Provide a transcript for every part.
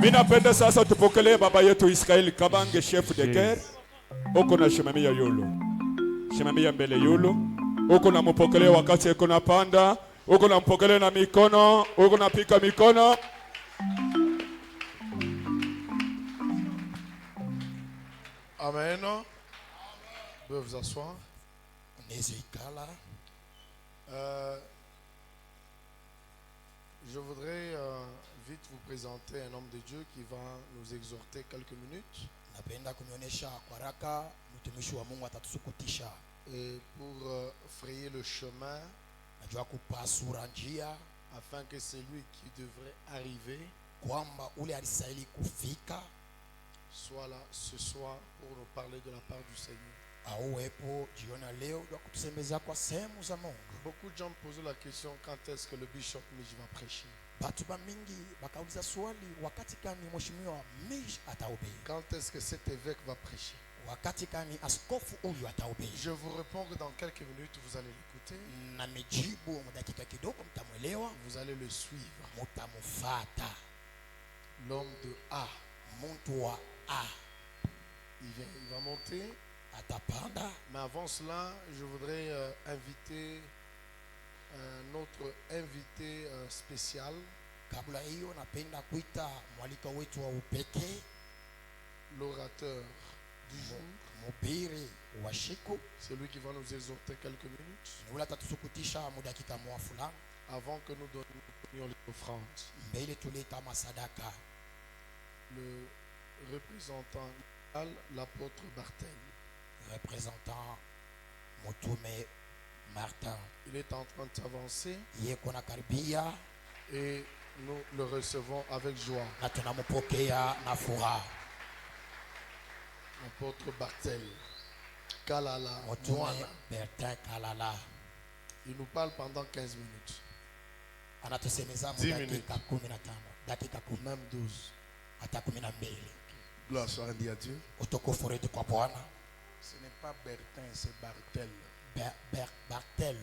Minapenda sasa tupokelee baba yetu Israeli Kabange, chef de guerre. Uko na shimamia yulu, shimamia mbele yulu. Uko na mpokelee wakati uko na panda. Uko na mpokelee na mikono. Uko na pika mikono. Amen. Vous pouvez vous asseoir. Je voudrais vite vous présenter un homme de Dieu qui va nous exhorter quelques minutes. Et pour frayer le chemin, afin que celui qui devrait arriver soit là ce soir pour nous parler de la part du Seigneur. Beaucoup de gens me posent la question, quand est-ce que le bishop Mich va prêcher? Quand est-ce que cet évêque va prêcher? Je vous réponds que dans quelques minutes vous allez l'écouter. Vous allez le suivre. L'homme de A. Il va monter. Mais avant cela, je voudrais inviter notre invité spécial. L'orateur du jour. C'est lui qui va nous exhorter quelques minutes. Avant que nous donnions les offrandes. Le représentant, l'apôtre Barthel. Représentant Motume Martin. Il est en train de s'avancer. Et nous le recevons avec joie. L'apôtre Barthel. Kalala. Il nous parle pendant 15 minutes. 10 minutes. Même 12. Gloire soit rendue à Dieu. Ce n'est pas Bertin, c'est Barthel. Barthel.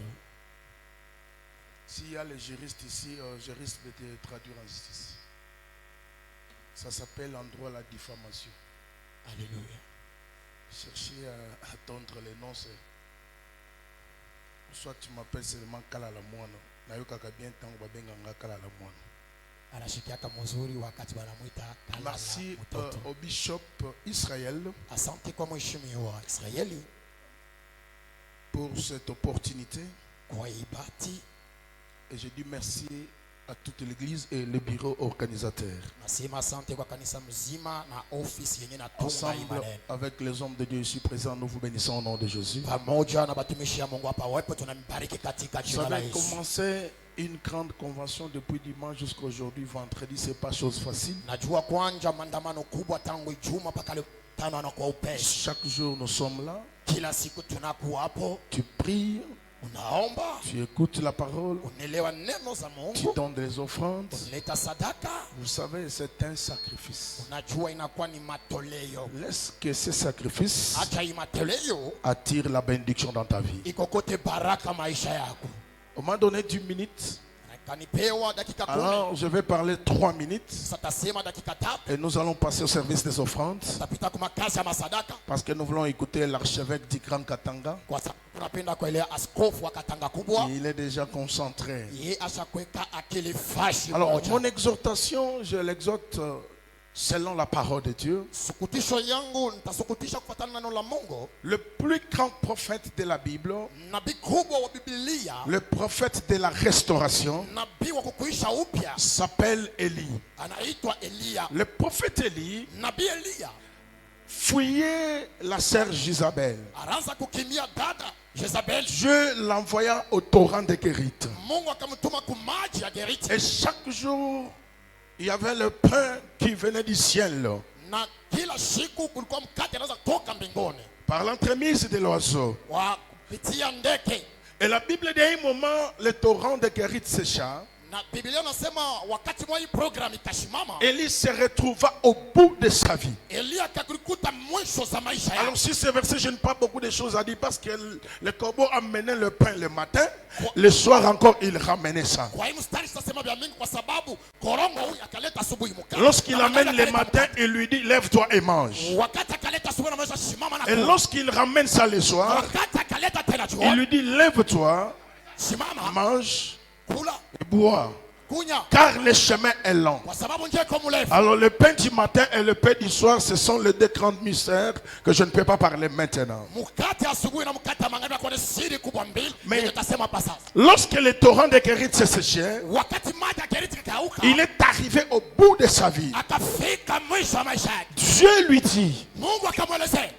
S'il y a les juristes ici, je risque de te traduire en justice. Ça s'appelle en droit la diffamation. Alléluia. Chercher à attendre les noms, c'est... Soit tu m'appelles seulement Kalala Moine. Nayokaka bien tant que Babenganga Kalala Moine. Merci au bishop Israël pour cette opportunité. Et je dis merci à toute l'église et le bureau organisateur. Ensemble avec les hommes de Dieu ici présents, nous vous bénissons au nom de Jésus. Vous avez commencé une grande convention depuis dimanche jusqu'à aujourd'hui, vendredi, c'est pas chose facile. Chaque jour nous sommes là. Tu pries. Tu écoutes la parole. Tu donnes des offrandes. Vous savez, c'est un sacrifice. Laisse que ce sacrifice attire la bénédiction dans ta vie. On m'a donné 10 minutes. Alors je vais parler 3 minutes. Et nous allons passer au service des offrandes. Parce que nous voulons écouter l'archevêque d'Ikran Katanga. Il est déjà concentré. Alors mon exhortation, je l'exhorte selon la parole de Dieu. Le plus grand prophète de la Bible, le prophète de la restauration, s'appelle Élie. Le prophète Élie fuyait la sœur Jézabel. Dieu l'envoya au torrent de Guérit. Et chaque jour, il y avait le pain qui venait du ciel. Par l'entremise de l'oiseau. Et la Bible dit à un moment, le torrent de Guérit sécha. Élie se retrouva au bout de sa vie. Alors si ce verset, je n'ai pas beaucoup de choses à dire parce que le corbeau amenait le pain le matin, le soir encore il ramenait ça. Lorsqu'il amène le matin, il lui dit lève-toi et mange. Et lorsqu'il ramène ça le soir, il lui dit lève-toi, mange et bois. Car le chemin est long. Alors le pain du matin et le pain du soir, ce sont les deux grands mystères que je ne peux pas parler maintenant. Mais lorsque le torrent de Kérit s'est séché, il est arrivé au bout de sa vie. Dieu lui dit,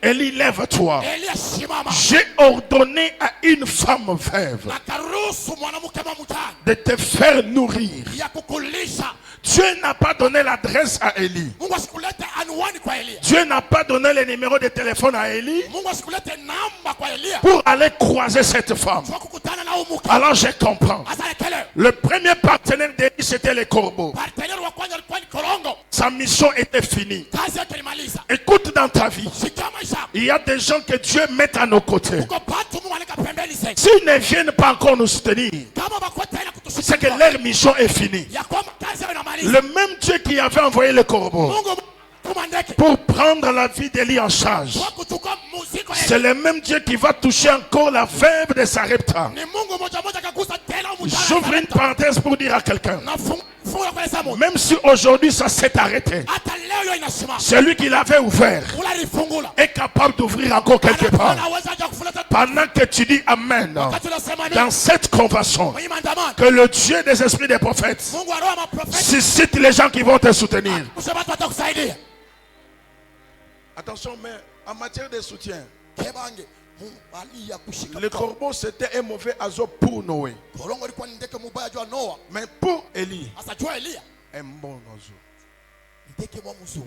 Élie, lève-toi. J'ai ordonné à une femme veuve de te faire nourrir. Dieu n'a pas donné l'adresse à Élie. Dieu n'a pas donné le numéro de téléphone à Élie pour aller croiser cette femme. Alors je comprends. Le premier partenaire d'Élie, c'était les corbeaux. Sa mission était finie. Écoute, dans ta vie, il y a des gens que Dieu met à nos côtés. S'ils ne viennent pas encore nous soutenir, c'est que leur mission est finie. Le même Dieu qui avait envoyé le corbeau pour prendre la vie d'Élie en charge, c'est le même Dieu qui va toucher encore la veuve de Sarepta. J'ouvre une parenthèse pour dire à quelqu'un, même si aujourd'hui ça s'est arrêté, celui qui l'avait ouvert est capable d'ouvrir encore quelque part. Pendant que tu dis Amen dans cette convention, que le Dieu des esprits des prophètes suscite les gens qui vont te soutenir. Attention, mais en matière de soutien, le corbeau c'était un mauvais oiseau pour Noé. Mais pour Élie, un bon oiseau.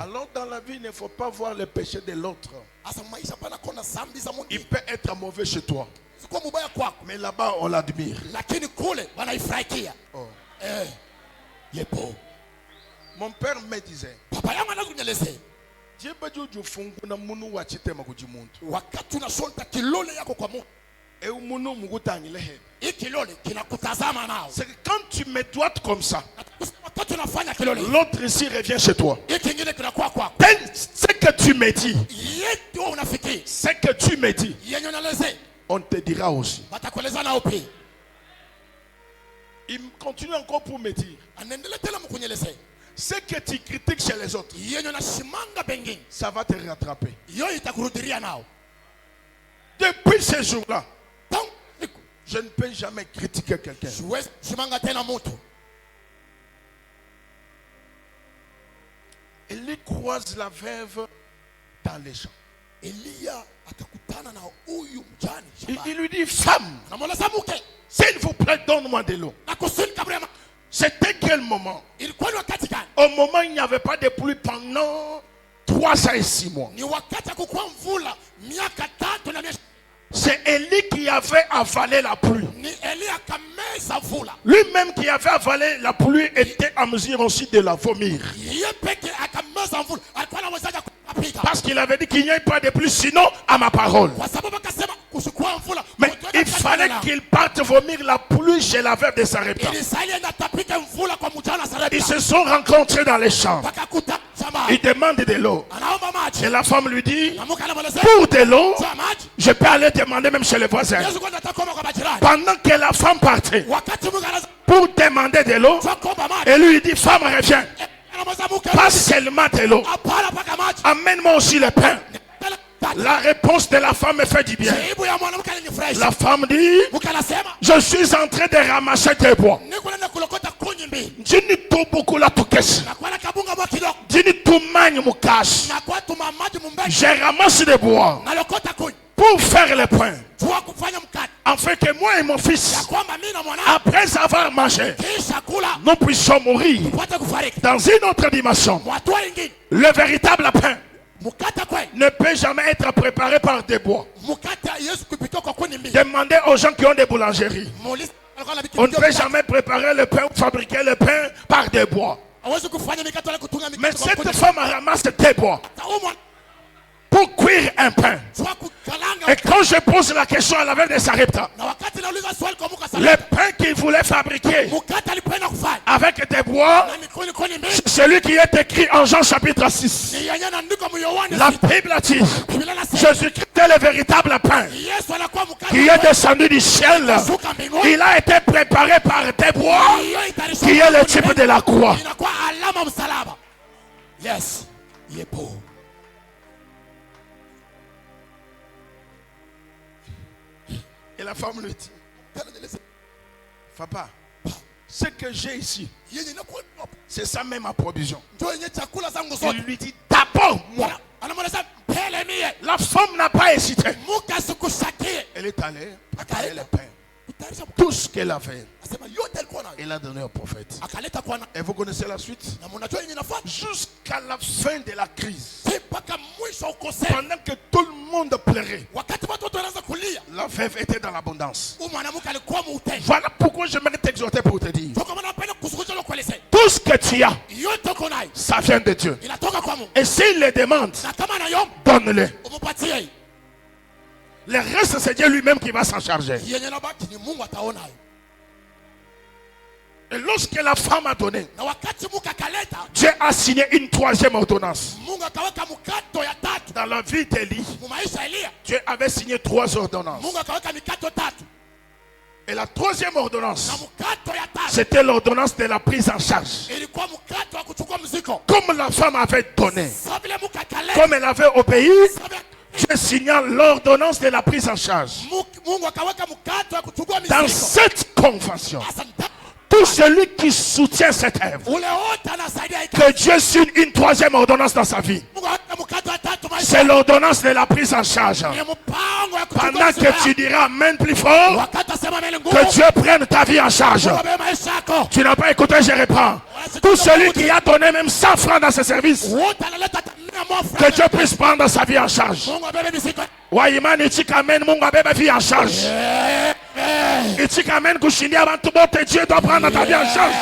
Alors dans la vie, il ne faut pas voir le péché de l'autre. Il peut être mauvais chez toi, mais là-bas on l'admire. Oh. Mon père me disait, c'est que quand tu me doites comme ça, l'autre ici revient chez toi. Ce que tu me dis, ce que tu me dis, on te dira aussi. Il continue encore pour me dire, ce que tu critiques chez les autres, ça va te rattraper. Depuis ce jour-là, je ne peux jamais critiquer quelqu'un. Élie croise la veuve dans les champs. Il lui dit, femme, s'il vous plaît, donne-moi de l'eau. C'était quel moment? Au moment où il n'y avait pas de pluie pendant 3 ans et 6 mois. C'est Élie qui avait avalé la pluie. Lui-même qui avait avalé la pluie était en mesure aussi de la vomir. Parce qu'il avait dit qu'il n'y ait pas de pluie sinon à ma parole. Mais il fallait qu'il parte vomir la pluie chez la veuve de Sarepta. Ils se sont rencontrés dans les champs. Il demande de l'eau. Et la femme lui dit, pour de l'eau, je peux aller demander même chez les voisins. Pendant que la femme partait pour demander de l'eau, et lui dit, femme, reviens. Pas seulement de l'eau, amène-moi aussi le pain. La réponse de la femme me fait du bien. La femme dit, je suis en train de ramasser des bois. Dini tout beaucoup la tukesi. Dini tout magne mon cache. Je ramasse des bois pour faire le pain. Afin que moi et mon fils, après avoir mangé, nous puissions mourir dans une autre dimension. Le véritable pain ne peut jamais être préparé par des bois. Demandez aux gens qui ont des boulangeries. On ne peut jamais préparer le pain ou fabriquer le pain par des bois. Mais cette femme ramasse des bois pour cuire un pain. Et quand je pose la question à la veille de Sarepta, le pain qu'il voulait fabriquer avec des bois, c'est celui qui est écrit en Jean chapitre 6. La Bible dit, Jésus-Christ est le véritable pain qui est descendu du ciel. Il a été préparé par des bois qui est le type de la croix. Yes, il est beau. Et la femme lui dit, papa, ce que j'ai ici, c'est ça même ma provision. Il lui dit, d'abord moi. La femme n'a pas hésité. Elle est allée préparer le pain. Tout ce qu'elle avait, elle a donné au prophète. Et vous connaissez la suite? Jusqu'à la fin de la crise, pendant que tout le monde pleurait, la veuve était dans l'abondance. Voilà pourquoi j'aimerais t'exhorter pour te dire, tout ce que tu as, ça vient de Dieu. Et s'il le demande, donne-le. Le reste, c'est Dieu lui-même qui va s'en charger. Et lorsque la femme a donné, Dieu a signé une troisième ordonnance. Dans la vie d'Élie, Dieu avait signé 3 ordonnances. Et la troisième ordonnance, c'était l'ordonnance de la prise en charge. Comme la femme avait donné, comme elle avait obéi, Dieu signa l'ordonnance de la prise en charge. Dans cette convention, tout celui qui soutient cette œuvre, que Dieu signe une troisième ordonnance dans sa vie, c'est l'ordonnance de la prise en charge. Pendant que tu diras amen plus fort, que Dieu prenne ta vie en charge. Tu n'as pas écouté, je reprends. Tout celui qui a donné même 100 francs dans ce service, que Dieu puisse prendre sa vie en charge. Waimani Tikamen Munga bébé vie en charge. Et Tikamen Kushini avant tout bon, Dieu doit prendre ta vie en charge.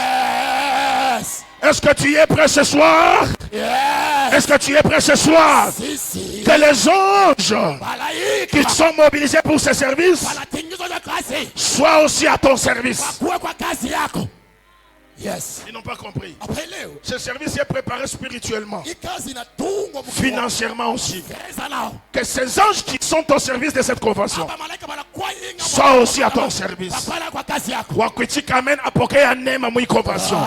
Est-ce que tu es prêt ce soir? Est-ce que tu es prêt ce soir? Que les anges qui sont mobilisés pour ce service soient aussi à ton service. Yes. Ils n'ont pas compris. Ce service est préparé spirituellement, financièrement aussi. Que ces anges qui sont au service de cette convention soient aussi à ton service. Wakwiti amène à poker à nema mou convention.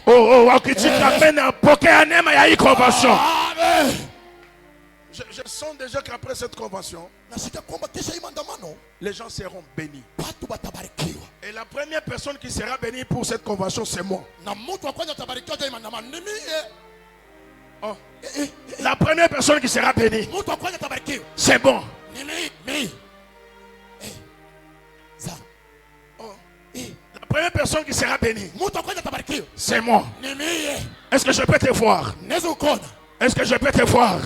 Oh, wakwiti amène à poker à nema ya convention. Je sens déjà qu'après cette convention, les gens seront bénis. Et la première personne qui sera bénie pour cette convention, c'est moi. Oh. La première personne qui sera bénie, c'est bon. Oh. La première personne qui sera bénie, c'est moi. Est-ce que je peux te voir? Est-ce que je peux te voir?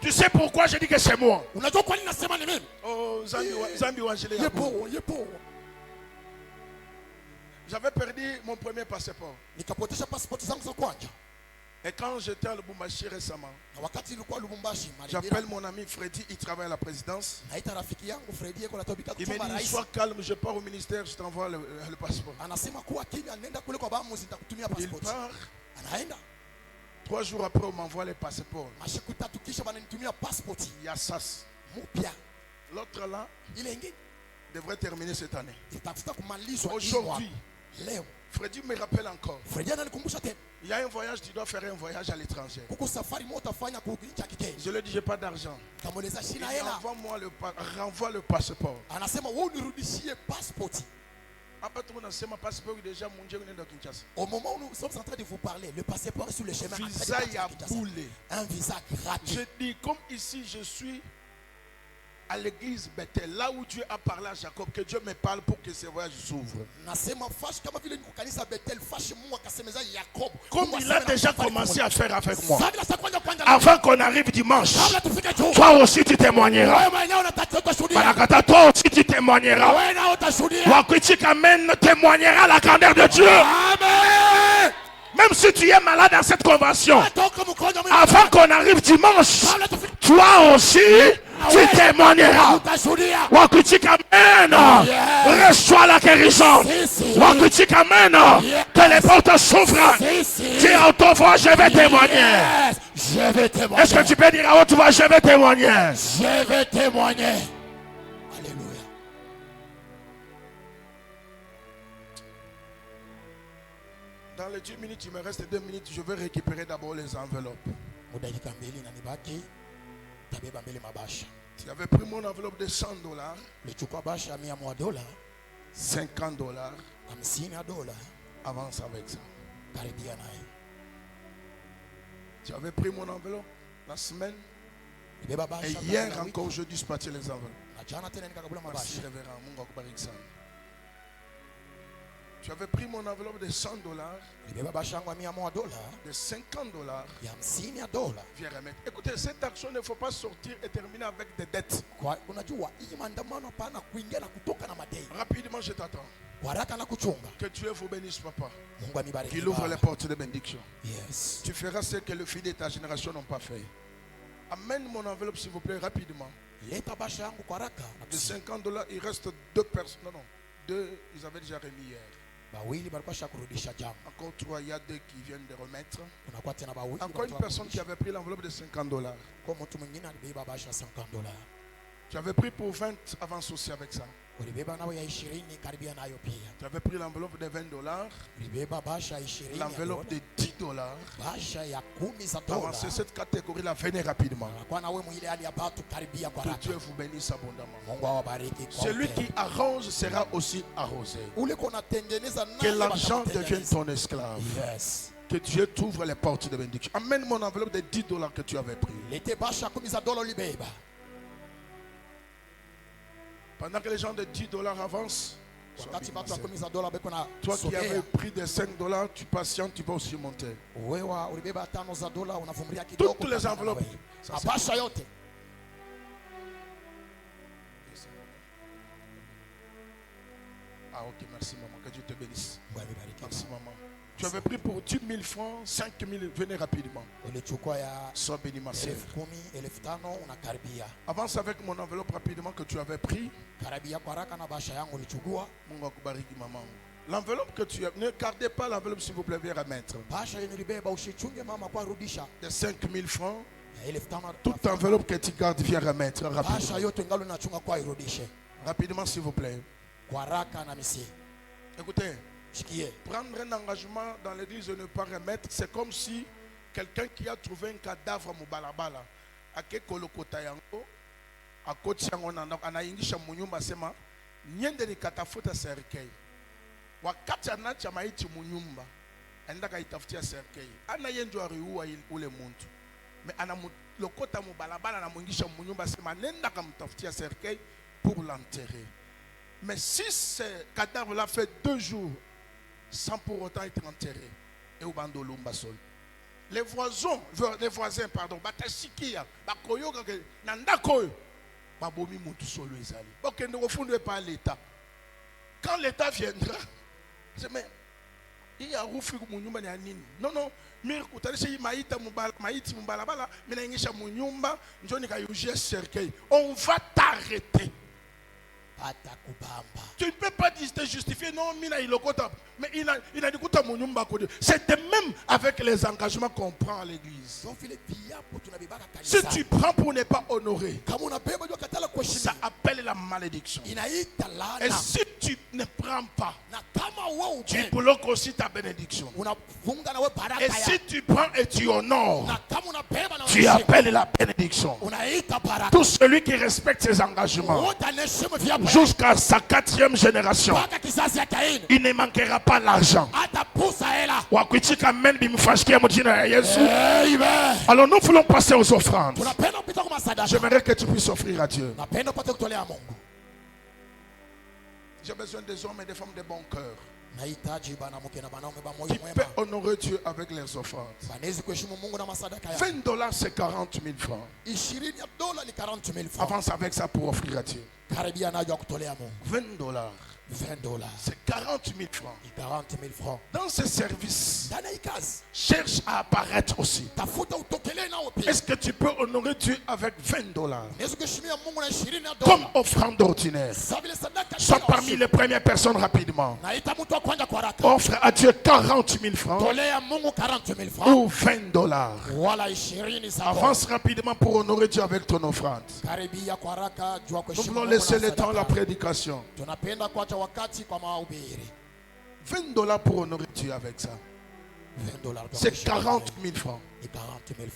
Tu sais pourquoi je dis que c'est moi? Oh, Zambi Wangele. J'avais perdu mon premier passeport. Et quand j'étais à Lubumbashi récemment, j'appelle mon ami Freddy, il travaille à la présidence. Il me dit, sois calme, je pars au ministère, je t'envoie le passeport. Il part. 3 jours après, on m'envoie les passeports. Il y a SAS. L'autre là, devrait terminer cette année. Aujourd'hui, Freddy me rappelle encore. Il y a un voyage, tu dois faire un voyage à l'étranger. Je lui dis, j'ai pas d'argent. Il renvoie le passeport. Au moment où nous sommes en train de vous parler, le passeport est sur le chemin. Visa y a boulé. Un visa gratuit. Je dis, comme ici je suis à l'église Bethel, là où Dieu a parlé à Jacob, que Dieu me parle pour que ce voyage s'ouvre. Comme il a déjà commencé à faire avec moi. Avant qu'on arrive dimanche, toi aussi tu témoigneras. Barakata, toi aussi tu témoigneras. Wakutik Amen témoignera la grandeur de Dieu. Amen. Même si tu es malade dans cette convention, avant qu'on arrive dimanche, toi aussi tu témoigneras. Wakutik Amen. Reçois la guérison. Wakutik Amen. Que les portes s'ouvrent. Dis à haute voix, je vais témoigner. Je vais témoigner. Est-ce que tu peux dire à haute voix, je vais témoigner? Je vais témoigner. Alléluia. Dans les 10 minutes, il me reste 2 minutes. Je vais récupérer d'abord les enveloppes. Tu avais pris mon enveloppe de $100, $50. Avance avec ça. Tu avais pris mon enveloppe la semaine. Et hier encore, je dispatchais les enveloppes. Merci, révérend. Tu avais pris mon enveloppe de $100, de $50. Viens remettre. Écoutez, cette action ne faut pas sortir et terminer avec des dettes. Rapidement, je t'attends. Que Dieu vous bénisse, papa. Qu'il ouvre les portes de bénédiction. Yes. Tu feras ce que le fils de ta génération n'ont pas fait. Amène mon enveloppe, s'il vous plaît, rapidement. De $50, il reste 2 personnes. Non, 2, ils avaient déjà remis hier. Encore 3, il y a 2 qui viennent de remettre. Encore une personne qui avait pris l'enveloppe de $50. Tu avais pris pour 20 avances aussi avec ça. Tu avais pris l'enveloppe de $20, l'enveloppe de $10. Avancez cette catégorie-là, venez rapidement. Que Dieu vous bénisse abondamment. Celui qui arrange sera aussi arrosé. Que l'argent devienne ton esclave. Que Dieu t'ouvre les portes de bénédiction. Amène mon enveloppe de $10 que tu avais pris. Pendant que les gens de $10 avancent, toi qui avais pris des $5, tu patientes, tu vas aussi monter. Toutes les enveloppes. Ah ok, merci maman, que Dieu te bénisse. Merci maman. Tu avais pris pour 10 000 francs, 5 000, venez rapidement. Sois béni ma sœur. Avance avec mon enveloppe rapidement que tu avais pris. L'enveloppe que tu as, ne gardez pas l'enveloppe s'il vous plaît, viens remettre. De 5 000 francs, toute enveloppe que tu gardes, viens remettre rapidement. Rapidement s'il vous plaît. Écoutez. Prendre un engagement dans l'église de ne pas remettre, c'est comme si quelqu'un qui a trouvé un cadavre à Mubalabala, à Kekolokota yango, à Kotiango, à Ingisha Munyumba Sema, Nyende de Katafuta Serkei. Wakatiana Chamaiti Munyumba, and the Kaitaftia Serkei. Ana Yenjo Ariua ou le Muntu. Mais Ana Lokota Mubalabala, à Mungisha Munyumba Sema, Nenda Kamtaftia Serkei pour l'enterrer. Mais si ce cadavre-là fait 2 jours, sans pour autant être enterré. Et au bando Lumbasol. Les voisins, pardon, Batashikia, Bakoyo, Nandakoyo, Babomi Moutousolo Ezali. Ok, ne refondez pas l'État. Quand l'État viendra, c'est mais il y a Roufi Mouniumba Nyanini. Non, non, Mirko, Tadeshe Maïta Mumbalabala, Menangisha Mouniumba, Njonika Yugia Serkei. On va t'arrêter. Tu ne peux pas te justifier, non, mais il a dit c'est de même avec les engagements qu'on prend à l'église. Si tu prends pour ne pas honorer, ça appelle la malédiction. Et si tu ne prends pas, tu bloques aussi ta bénédiction. Et si tu prends et tu honores, tu appelles la bénédiction. Tout celui qui respecte ses engagements jusqu'à sa 4e génération, il ne manquera pas l'argent. Alors nous voulons passer aux offrandes. J'aimerais que tu puisses offrir à Dieu. J'ai besoin des hommes et des femmes de bon cœur qui peuvent honorer Dieu avec les offrandes. $20 c'est 40 000 francs. Avance avec ça pour offrir à Dieu. $20 c'est 40 000 francs. Dans ce service, cherche à apparaître aussi. Est-ce que tu peux honorer Dieu avec $20 comme offrande ordinaire? Sois parmi les premières personnes rapidement. Offre à Dieu 40 000 francs ou $20. Avance rapidement pour honorer Dieu avec ton offrande. Nous voulons laisser le temps à la prédication. $20 pour honorer Dieu avec ça. C'est 40 000 francs.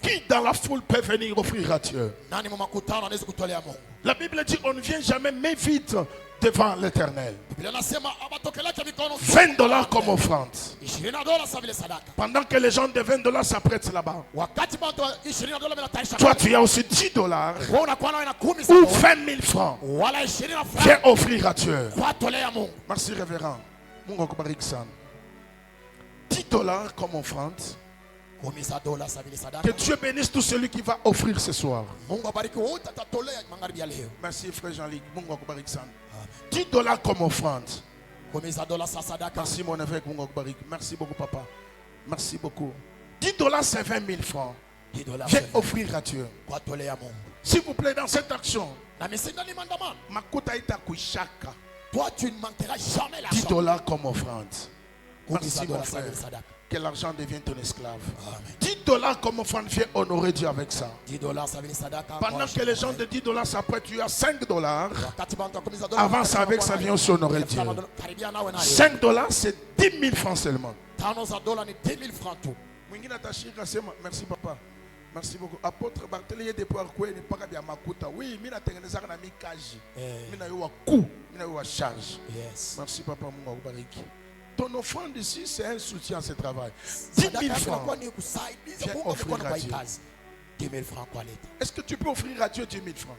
Qui dans la foule peut venir offrir à Dieu? La Bible dit on ne vient jamais mais vite devant l'Éternel. $20 comme offrande. Pendant que les gens de $20 s'apprêtent là-bas, toi tu as aussi $10 ou 20 000 francs. Viens offrir à Dieu. Merci révérend. $10 comme offrande. Que Dieu bénisse tout celui qui va offrir ce soir. Merci frère Jean-Luc. $10 comme offrande. Merci mon évêque. Merci beaucoup papa. Merci beaucoup. $10 c'est 20 000 francs. Viens offrir à Dieu. S'il vous plaît, dans cette action, toi tu ne manqueras jamais l'argent. $10 comme offrande. Merci mon frère. Que l'argent devienne ton esclave. $10 comme offrande, viens honorer Dieu avec ça. Pendant que les gens de $10 s'apprêtent, tu as $5. Avance avec ça, viens aussi honorer Dieu. $5 c'est 10 000 francs seulement. Merci papa. Merci beaucoup. Apôtre Barthélémy de Poirkoué n'est pas bien makuta. Oui, mina tengeneza na mikaji. Mina yo wa coup, mina yo wa charge. Merci papa Mungu akubariki. Ton offrande ici, c'est un soutien à ce travail. 10 000 francs. Viens offrir à Dieu. Est-ce que tu peux offrir à Dieu 10 000 francs?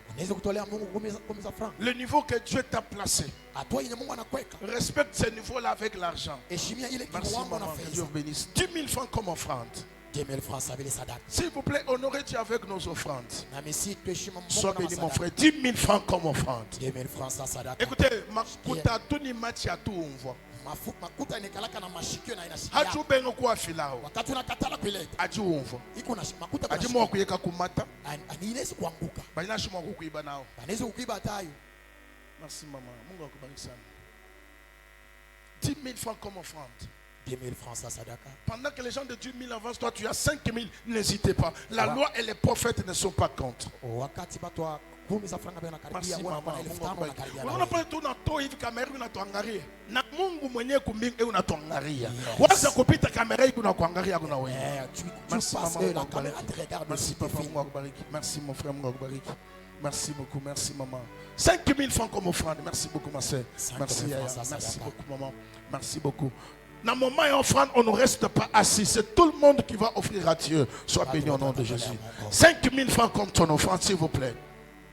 Le niveau que Dieu t'a placé. Respecte ce niveau-là avec l'argent. Merci maman, que Dieu bénisse. 10 000 francs comme offrande. S'il vous plaît, honorez Dieu avec nos offrandes. Sois béni mon frère. 10 000 francs comme offrande. Écoutez, makuta tuni machi à tout on voit. Haju bengo kwa filao. Aju onvo. Aju mwa kuyeka kumata. Baina shimo kuiba nao. Merci maman. Mungu akubariki sana. 10 000 francs comme offrande. 10 000 francs ça sadaka. Pendant que les gens de 10 000 avancent, toi tu as 5 000. N'hésitez pas. La loi et les prophètes ne sont pas contre. Merci maman. Unapata tunatoa hivi kamera unatuangalia. Na Mungu mwenyewe kumbingu unatuangalia. Waza kupita kamera hii unakuangalia kuna wewe. Merci maman. Merci papa Mungu akubariki. Merci mon frère Mungu akubariki. Merci beaucoup, merci maman. 5 000 francs comme offrande. Merci beaucoup ma soeur. Merci Yaya. Merci beaucoup maman. Merci beaucoup. Dans le moment et offrande, on ne reste pas assis. C'est tout le monde qui va offrir à Dieu. Sois béni au nom de Jésus. 5 000 francs comme ton offrande, s'il vous plaît.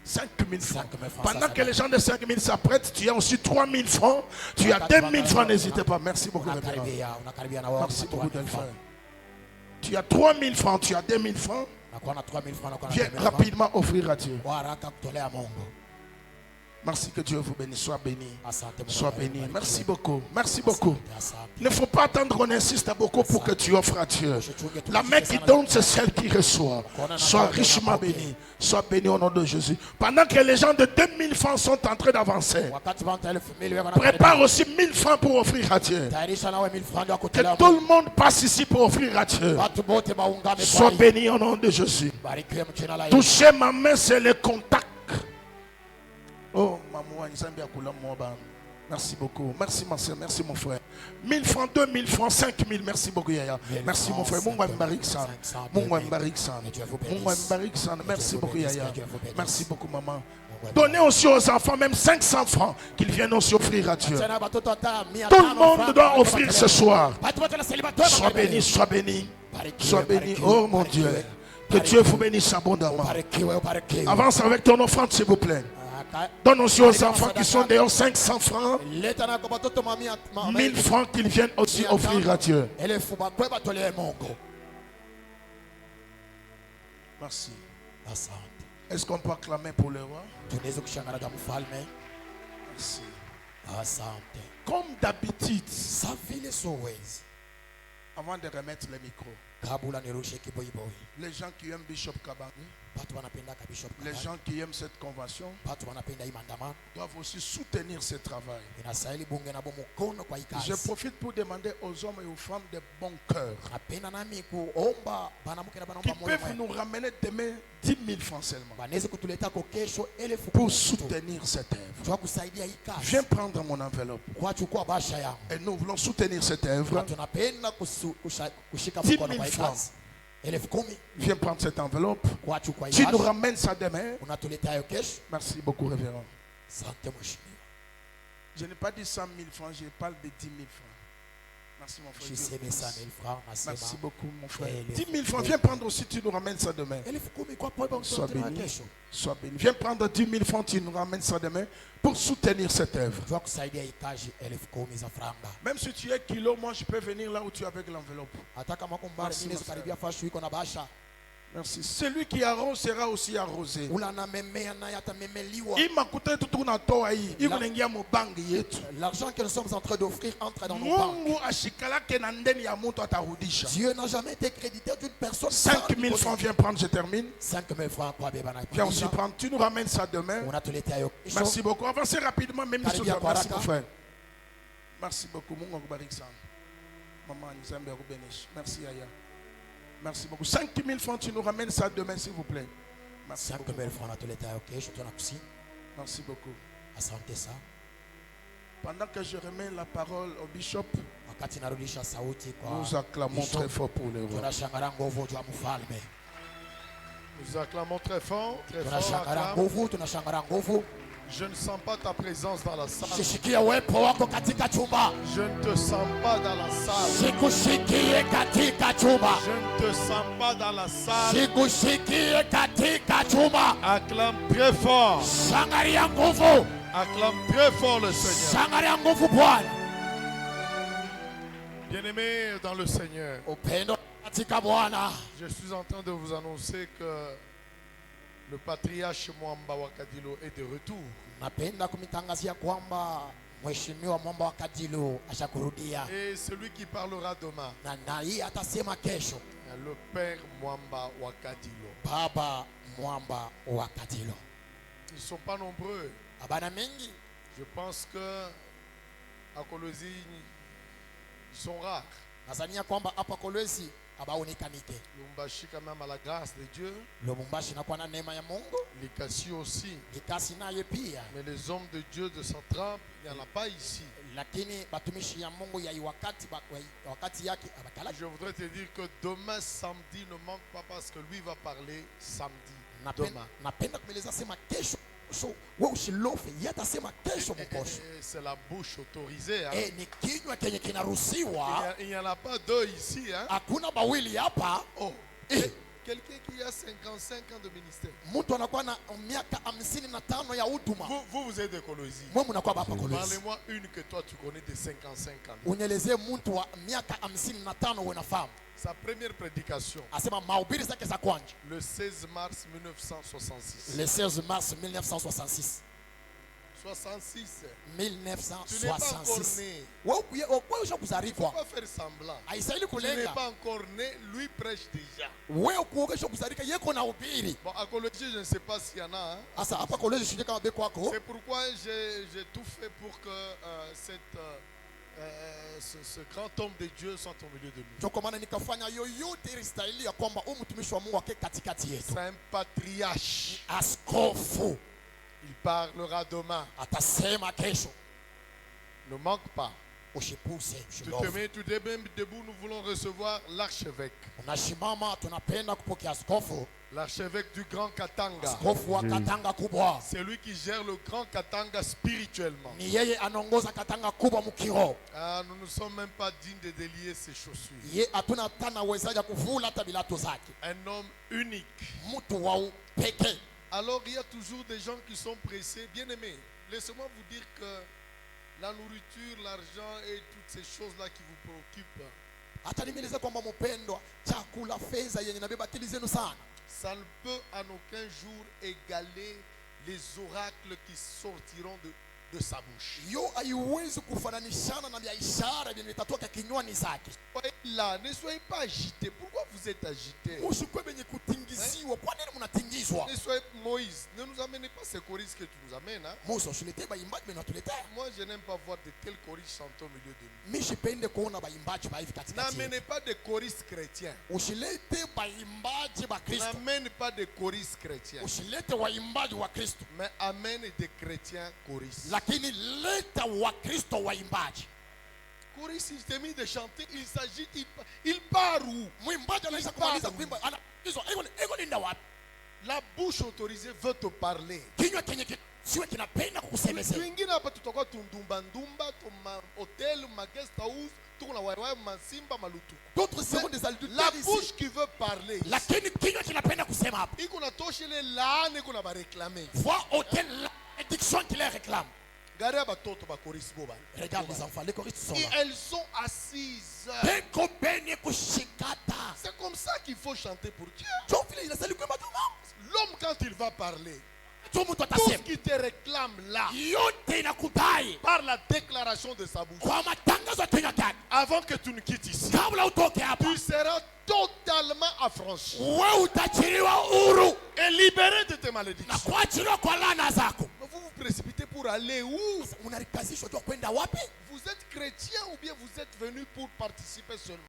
5 000 francs. Pendant que les gens de 5 000 s'apprêtent, tu as aussi 3 000 francs. Tu as 2 000 francs, n'hésitez pas. Merci beaucoup, merci beaucoup, Delphin. Tu as 3 000 francs, tu as 2 000 francs. Viens rapidement offrir à Dieu. Merci, que Dieu vous bénisse. Sois béni. Sois béni. Merci beaucoup. Merci beaucoup. Il ne faut pas attendre qu'on insiste beaucoup pour que tu offres à Dieu. La main qui donne, c'est celle qui reçoit. Sois richement béni. Sois béni au nom de Jésus. Pendant que les gens de 2000 francs sont en train d'avancer, prépare aussi 1000 francs pour offrir à Dieu. Que tout le monde passe ici pour offrir à Dieu. Sois béni au nom de Jésus. Toucher ma main, c'est le contact. Oh, maman, Merci beaucoup. Merci ma soeur, merci mon frère. 1000 francs, 2000 francs, 5000. Merci beaucoup Yaya. Merci mon frère. Mungu mbarik sana. Mungu mbarik sana. Mungu mbarik sana. Merci beaucoup Yaya. Merci beaucoup maman. Donnez aussi aux enfants même 500 francs qu'ils viennent aussi offrir à Dieu. Tout le monde doit offrir ce soir. Sois béni, sois béni. Sois béni. Oh mon Dieu. Que Dieu vous bénisse abondamment. Avance avec ton offrande s'il vous plaît. Donne aussi aux enfants qui sont dehors 500 francs, 1000 francs qu'ils viennent aussi offrir à Dieu. Merci. Est-ce qu'on peut acclamer pour le roi? Merci. Comme d'habitude, avant de remettre le micro, les gens qui aiment Bishop Kabange, les gens qui aiment cette convention doivent aussi soutenir ce travail. Je profite pour demander aux hommes et aux femmes de bon cœur qui peuvent nous ramener demain 10 000 francs seulement pour soutenir cette œuvre. Viens prendre mon enveloppe. Et nous voulons soutenir cette œuvre. 10 000 francs. Viens prendre cette enveloppe. Tu nous ramènes ça demain. Merci beaucoup, révérend. Je n'ai pas dit 100 000 francs, je parle de 10 000 francs. Merci mon frère. Merci beaucoup mon frère. 10 000 francs, viens prendre aussi, tu nous ramènes ça demain. Sois béni. Sois béni. Viens prendre 10 000 francs, tu nous ramènes ça demain pour soutenir cette œuvre. Même si tu es kilo, moi je peux venir là où tu es avec l'enveloppe. Merci. Celui qui arrose sera aussi arrosé. L'argent que nous sommes en train d'offrir entre dans nos banques. Dieu n'a jamais été crédité d'une personne. 5 000 francs, viens prendre, je termine. 5 000 francs, viens aussi prendre. Tu nous ramènes ça demain. Merci beaucoup. Avancez rapidement, même si vous avez. Merci mon frère. Merci beaucoup. Maman, merci Aya. Merci beaucoup. 5 000 francs, tu nous ramènes ça demain, s'il vous plaît. Merci 5 000 francs, merci beaucoup. Asante ça. Pendant que je remets la parole au bishop, nous acclamons très fort pour le roi. Nous acclamons très fort. Je ne sens pas ta présence dans la salle. Je ne te sens pas dans la salle. Je ne te sens pas dans la salle. Acclame très fort. Acclame très fort le Seigneur. Bien-aimés dans le Seigneur, je suis en train de vous annoncer que le patriarche Mwamba Wakadilo est de retour. Et celui qui parlera demain, le père Mwamba Wakadilo. Ils ne sont pas nombreux. Je pense que à Colosie, ils sont rares. Lumbashi quand même à la grâce de Dieu. Likasi aussi. Mais les hommes de Dieu de Centrale, il n'y en a pas ici. Je voudrais te dire que demain samedi ne manque pas parce que lui va parler samedi. Demain. C'est la bouche autorisée. Hein? Il n'y en a pas deux ici. Hein? Oh. Quelqu'un qui a 55 ans de ministère. Vous êtes de Colosie. Parlez-moi une que toi tu connais de 55 ans. Sa première prédication. Le 16 mars 1966. Le 16 mars 1966. 66. 1966. Tu n'es pas encore né. Il ne faut pas faire semblant. Tu n'es pas encore né, lui prêche déjà. Bon, à Colosie, je ne sais pas s'il y en a. Hein? C'est pourquoi j'ai tout fait pour que ce grand homme de Dieu soit au milieu de nous. C'est un patriarche. Il parlera demain. Ne manque pas. Ushipuse, Tu te mets tout de même debout, nous voulons recevoir l'archevêque. Unashimama, tunapenda kupokea askofu. L'archevêque du Grand Katanga. Askofu wa Katanga kubwa. C'est lui qui gère le Grand Katanga spirituellement. Ni yeye anaongoza Katanga kubwa mkiroho. Ah, nous ne sommes même pas dignes de délier ses chaussures. Ye hatuna tana uwezaji kuvula hata vilato zake. Un homme unique. Mtu wa upekee. Alors il y a toujours des gens qui sont pressés. Bien-aimés, laissez-moi vous dire que la nourriture, l'argent et toutes ces choses-là qui vous préoccupent, hata nimeleza kwamba mpendwa, chakula, fedha yenye nabeba akili zenu sana, ça ne peut en aucun jour égaler les oracles qui sortiront de sa bouche. Yo haiwezi kufananishana na biashara yenye itatoka kinywani zake. Soyez là, ne soyez pas agités. Pourquoi vous êtes agités? Usikwe benye kutingisiwa. Kwa nini mnatingizwa? Ne soyez Moïse, ne nous amenez pas ces choristes que tu nous amènes. Hein? Musa, usilete baimbaji benye unatuletea. Moi, je n'aime pas voir de tels choristes chanter au milieu de nous. Mimi sipende kuona baimbaji ba hivi katikati. N'amenez pas de choristes chrétiens. Usilete baimbaji ba Kristo. N'amène pas de choristes chrétiens. Usilete waimbaji wa Kristo. Mais amène des chrétiens choristes. Lakini leta wa Kristo waimbaji. Choriste, il s'est mis de chanter, il s'agite, il part où? Mwimbaji anaisha kumaliza kuimba, anaizwa ego linda wapi? La bouche autorisée veut te parler. Kinywa kenye siwe kinapenda kukusemezea. Wengine hapa tutakuwa tundumba ndumba, tuma hotel, ma guest house, tuko na waiwai, masimba, malutu. D'autres seront des adultes. La bouche qui veut parler. Lakini kinywa kinapenda kusema hapa. Iko na toshe le laane iko na ba réclamer. Vois hôtel l'addiction qui les réclame. Regarde les enfants, les choristes sont et là. elles sont assises. C'est comme ça qu'il faut chanter pour Dieu. L'homme quand il va parler, tout ce qui te réclame là, par la déclaration de sa bouche, avant que tu ne quittes ici, tu seras totalement affranchi et libéré de tes malédictions. Mais vous vous précipitez pour aller où? Vous êtes chrétien ou bien vous êtes venu pour participer seulement?